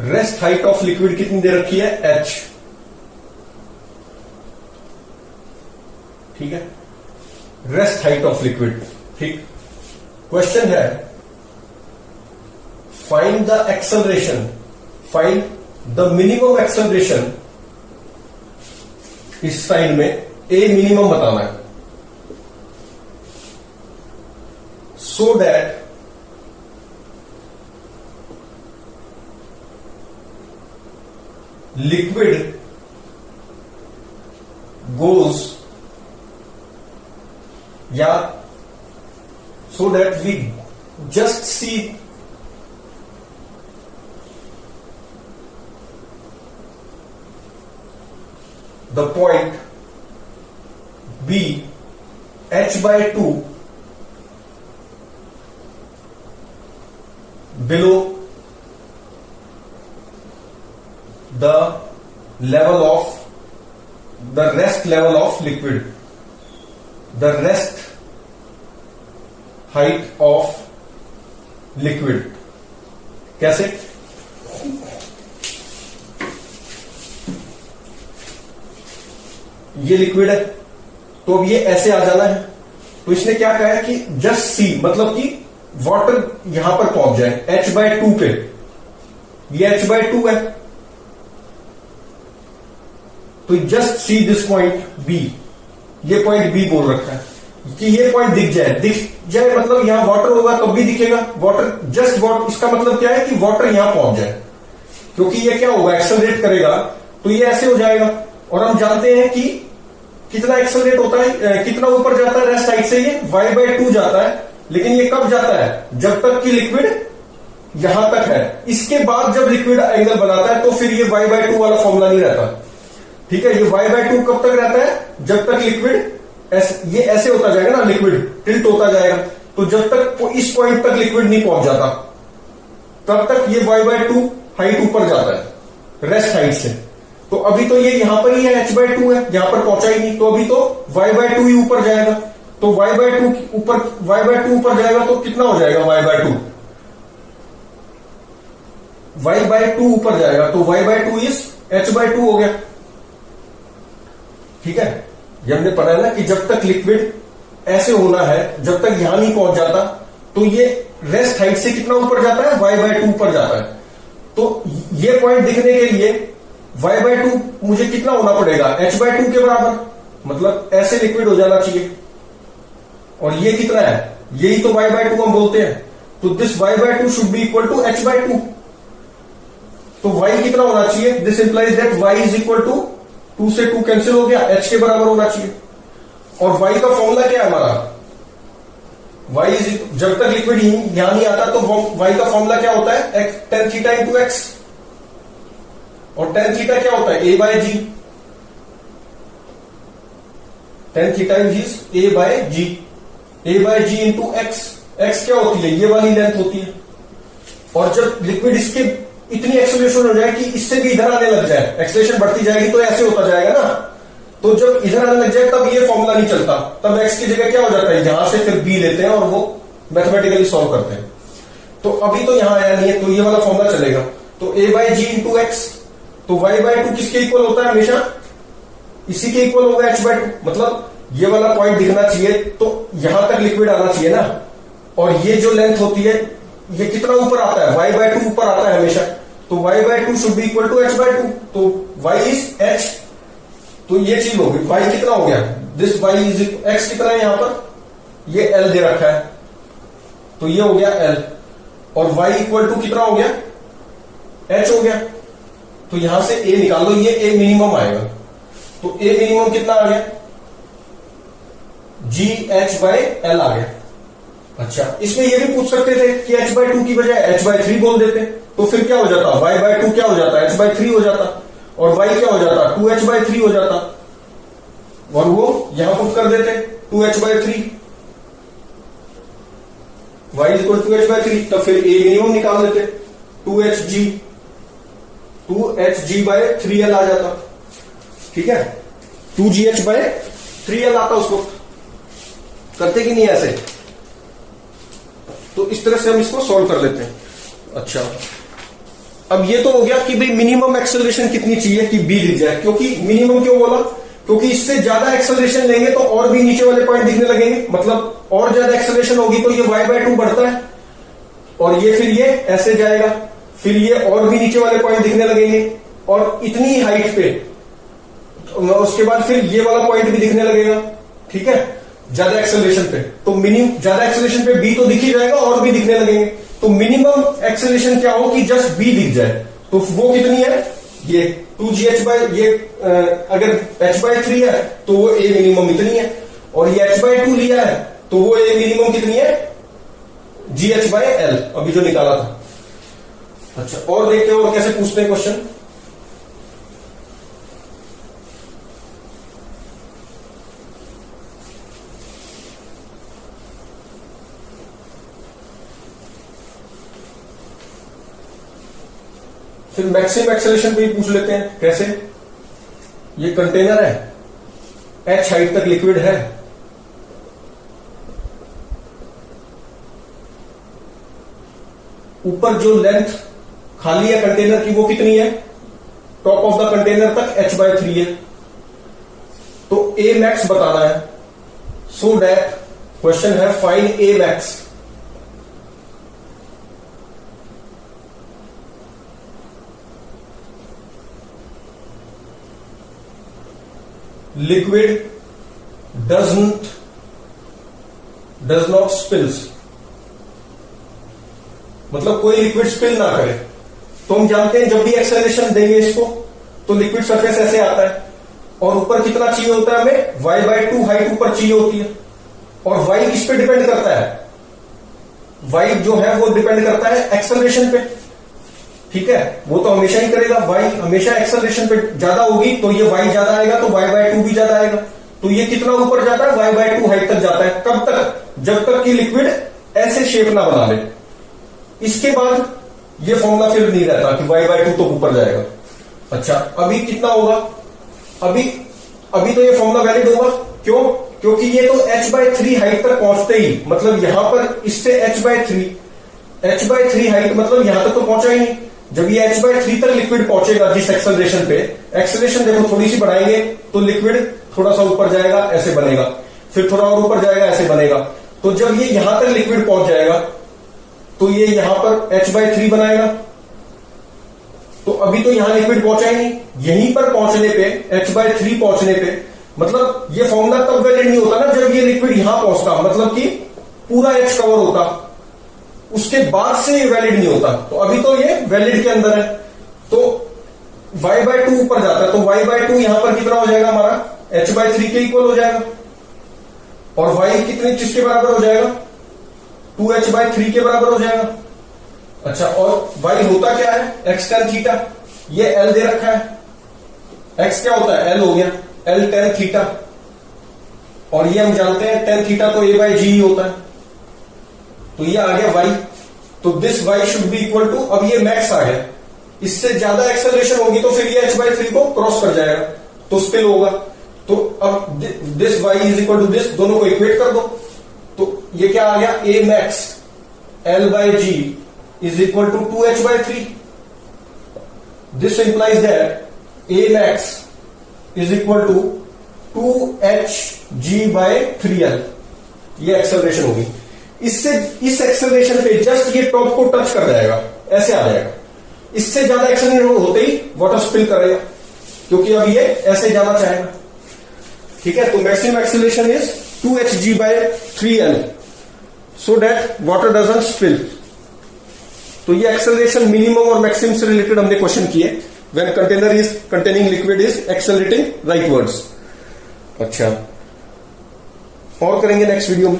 Rest height of liquid कितनी दे रखी है, h। ठीक है, रेस्ट हाइट ऑफ लिक्विड। ठीक, क्वेश्चन है find the acceleration, find the minimum acceleration. इस साइड में ए मिनिमम बताना है, सो दैट liquid goes, या so that we just see the point B h/2 below the level of the rest level of liquid, the rest height of liquid। कैसे, ये liquid है तो अब ये ऐसे आ जाना है, तो इसने क्या कहा है कि जस्ट सी, मतलब कि वाटर यहां पर पहुंच जाए h/2 पे। ये h/2 है, तो just see this point B, ये पॉइंट बी बोल रखा है कि ये पॉइंट दिख जाए, मतलब यहां वाटर होगा तब भी दिखेगा वाटर, जस्ट वाटर। इसका मतलब क्या है कि वाटर यहां पहुंच जाए, क्योंकि ये क्या होगा, एक्सेलरेट करेगा तो ये ऐसे हो जाएगा। और हम जानते हैं कि कितना एक्सेलरेट होता है, कितना ऊपर जाता है रेस्ट हाइट से, ये y/2 जाता है। लेकिन ये कब जाता है, जब तक कि लिक्विड यहां तक है। इसके बाद जब लिक्विड एंगल बनाता है तो फिर ये y/2 वाला फॉर्मूला नहीं रहता। ठीक है, ये y/2 कब तक रहता है, जब तक लिक्विड ये ऐसे होता जाएगा ना, लिक्विड टिल्ट होता जाएगा। तो जब तक इस पॉइंट तक लिक्विड नहीं पहुंच जाता तब तक ये y/2 हाइट ऊपर जाता है रेस्ट हाइट से। तो अभी तो ये यहां पर ही है, h/2 है, यहां पर पहुंचा ही नहीं, तो अभी तो y/2 ही ऊपर जाएगा। तो y/2 ऊपर जाएगा तो कितना हो जाएगा, y/2 ऊपर जाएगा तो y/2 इज h/2 हो गया। ठीक है, ये हमने पढ़ा है ना कि जब तक लिक्विड ऐसे होना है, जब तक यहां नहीं पहुंच जाता तो ये रेस्ट हाइट से कितना ऊपर जाता है, y/2 ऊपर जाता है। तो ये पॉइंट दिखने के लिए y/2 मुझे कितना होना पड़ेगा, h/2 के बराबर, मतलब ऐसे लिक्विड हो जाना चाहिए। और ये कितना है, यही तो y/2 हम बोलते हैं। तो this y/2 should be equal to h/2। तो y कितना होना चाहिए, this implies that y is equal to 2 से 2 कैंसिल हो गया, h के बराबर होना चाहिए। और y का फॉर्मूला क्या है हमारा, y इज, जब तक लिक्विड यहां नहीं आता तो y का फॉर्मूला क्या होता है, tan थीटा इंटू x। और tan थीटा क्या होता है, a/g, tan theta is a/g, a/g into x। x क्या होती है, ये वाली लेंथ होती है। और जब लिक्विड इसके इतनी एक्सेलरेशन हो जाए कि इससे भी इधर आने लग जाए, एक्सेलरेशन बढ़ती जाएगी तो ऐसे होता जाएगा ना। तो जब इधर आने लग जाए तब ये फॉर्मूला नहीं चलता, तब x की जगह क्या हो जाता है, यहां से फिर b लेते हैं और वो मैथमेटिकली सॉल्व करते हैं। तो अभी तो यहां आया नहीं है, तो ये वाला फॉर्मूला चलेगा। तो a/g इंटू x, तो y/2 किसके इक्वल होता है, हमेशा इसी के इक्वल होगा, h/2। मतलब ये वाला पॉइंट दिखना चाहिए तो यहां तक लिक्विड आना चाहिए ना। और ये जो लेंथ होती है ये कितना ऊपर आता है, y/2 ऊपर आता है हमेशा। तो y/2 should be equal to h/2। तो y इज h, तो ये चीज होगी। y कितना हो गया, दिस y इज x कितना है यहां पर, ये l दे रखा है, तो ये हो गया l। और y इक्वल टू कितना हो गया, h हो गया। तो यहां से a निकाल लो, ये a मिनिमम आएगा। तो a मिनिमम कितना आ गया, GH/L आ गया। अच्छा, इसमें ये भी पूछ सकते थे कि h/2 की बजाय h/3 बोल देते, तो फिर क्या हो जाता, y/2 क्या हो जाता, h/3 हो जाता, और y क्या हो जाता, 2h/3 हो जाता। और वो यहां पुट कर देते 2h/3, y इक्वल 2h/3, तब फिर a मिनिमम निकाल देते, 2hg/3l आ जाता। ठीक है, 2gh/3l आता उस वक्त। करते कि नहीं ऐसे, तो इस तरह से हम इसको सॉल्व कर लेते हैं। अच्छा, अब ये तो हो गया कि भाई मिनिमम एक्सेलरेशन कितनी चाहिए कि बी दिख जाए, क्योंकि मिनिमम क्यों बोला, क्योंकि इससे ज्यादा एक्सेलरेशन लेंगे तो और भी नीचे वाले पॉइंट दिखने लगेंगे, मतलब और ज्यादा एक्सेलरेशन होगी तो ये y/2 बढ़ता है और ये फिर ये ऐसे जाएगा, फिर ये और भी नीचे वाले पॉइंट दिखने लगेंगे और इतनी हाइट पे उसके बाद फिर ये वाला पॉइंट भी दिखने लगेगा, ठीक है, ज्यादा एक्सेलरेशन पे। तो मिनिमम ज्यादा एक्सेलरेशन पे बी तो दिख ही जाएगा और भी दिखने लगेंगे, तो मिनिमम एक्सेलरेशन क्या हो कि जस्ट बी दिख जाए, तो वो कितनी है, ये 2gh बाय ये अगर h/3 है तो वो a मिनिमम इतनी है, और ये h/2 लिया है तो वो a मिनिमम कितनी है, gh/l अभी जो निकाला था। अच्छा, और देखते हो और कैसे पूछते हैं क्वेश्चन। फिर मैक्सिमम एक्सेलरेशन पे ही पूछ लेते हैं, कैसे, ये कंटेनर है, h हाइट तक लिक्विड है, ऊपर जो लेंथ खाली है कंटेनर की वो कितनी है, टॉप ऑफ द कंटेनर तक h/3 है, तो a मैक्स बताना है। सो दैट क्वेश्चन है find a max. Liquid does not spills, मतलब कोई लिक्विड स्पिल ना करे। तो हम जानते हैं जब भी एक्सेलरेशन देंगे इसको तो लिक्विड सरफेस ऐसे आता है और ऊपर कितना चाहिए होता है हमें, y/2 हाइट ऊपर चाहिए होती है, और y किस पे डिपेंड करता है, y जो है वो डिपेंड करता है एक्सेलरेशन पे, ठीक है, वो तो हमेशा ही करेगा, y हमेशा एक्सेलरेशन पे ज्यादा होगी तो ये y ज्यादा आएगा तो y/2 भी ज्यादा आएगा, तो ये कितना ऊपर जाता है, y/2 हाइट तक जाता है। कब तक, जब तक कि लिक्विड ऐसे शेप ना बना ले, इसके बाद ये फॉर्मूला फिर नहीं रहता कि y/2 तो ऊपर जाएगा। अच्छा, अभी कितना होगा, अभी तो ये फॉर्मूला वैलिड होगा, क्यों, क्योंकि ये तो h/3 हाइट तक पहुंचते ही, मतलब यहां पर इससे h/3 हाइट मतलब यहां तक तो पहुंचा ही नहीं। जब ये h/3 तक लिक्विड पहुंचेगा जिस एक्सेलरेशन पे, एक्सेलरेशन देखो थोड़ी सी बढ़ाएंगे तो लिक्विड थोड़ा सा ऊपर जाएगा, ऐसे बनेगा, फिर थोड़ा और ऊपर जाएगा, ऐसे बनेगा, तो जब ये यहां तक लिक्विड पहुंच जाएगा तो ये यहां पर h/3 बनाएगा। तो अभी तो यहां लिक्विड पहुंचा ही नहीं, यहीं पर पहुंचने पे h/3 पहुंचने पे, मतलब ये फॉर्मूला तब वैलिड नहीं होता ना जब ये लिक्विड यहां पहुंचता, मतलब कि पूरा h कवर होता, उसके बाद से ये वैलिड नहीं होता। तो अभी तो ये वैलिड के अंदर है, तो y/2 ऊपर जाता है, तो y/2 यहां पर कितना हो जाएगा हमारा, h/3 के इक्वल हो जाएगा, और y कितने किसके बराबर हो जाएगा, 2h/3 के बराबर हो जाएगा। अच्छा, और y होता क्या है, x tan थीटा, ये l दे रखा है, x क्या होता है, l हो गया, l tan थीटा, और ये हम जानते हैं tan थीटा तो a/g ही होता है, तो ये आ गया y, तो this y should be equal to, अब ये मैक्स आ गया, इससे ज्यादा एक्सेलरेशन होगी तो फिर ये h/3 को क्रॉस कर जाएगा तो स्पिल होगा, तो अब this y is equal to this, दोनों को इक्वेट कर दो, तो ये क्या आ गया, a max l/g is equal to 2h/3, this implies that a max is equal to 2hg/3l, ये एक्सेलरेशन होगी। इससे इस एक्सेलरेशन पे जस्ट ये टॉप को टच कर जाएगा, ऐसे आ जाएगा, इससे ज्यादा एक्सेलरेशन होते ही वाटर स्पिल करेगा, क्योंकि अब ये ऐसे जाना चाहेगा, ठीक है। तो maximum acceleration is 2hg/3l so that water doesn't spill. तो ये एक्सेलरेशन मिनिमम और मैक्सिमम से रिलेटेड हमने क्वेश्चन किए, when container is containing liquid is accelerating rightwards. अच्छा, और करेंगे नेक्स्ट वीडियो में।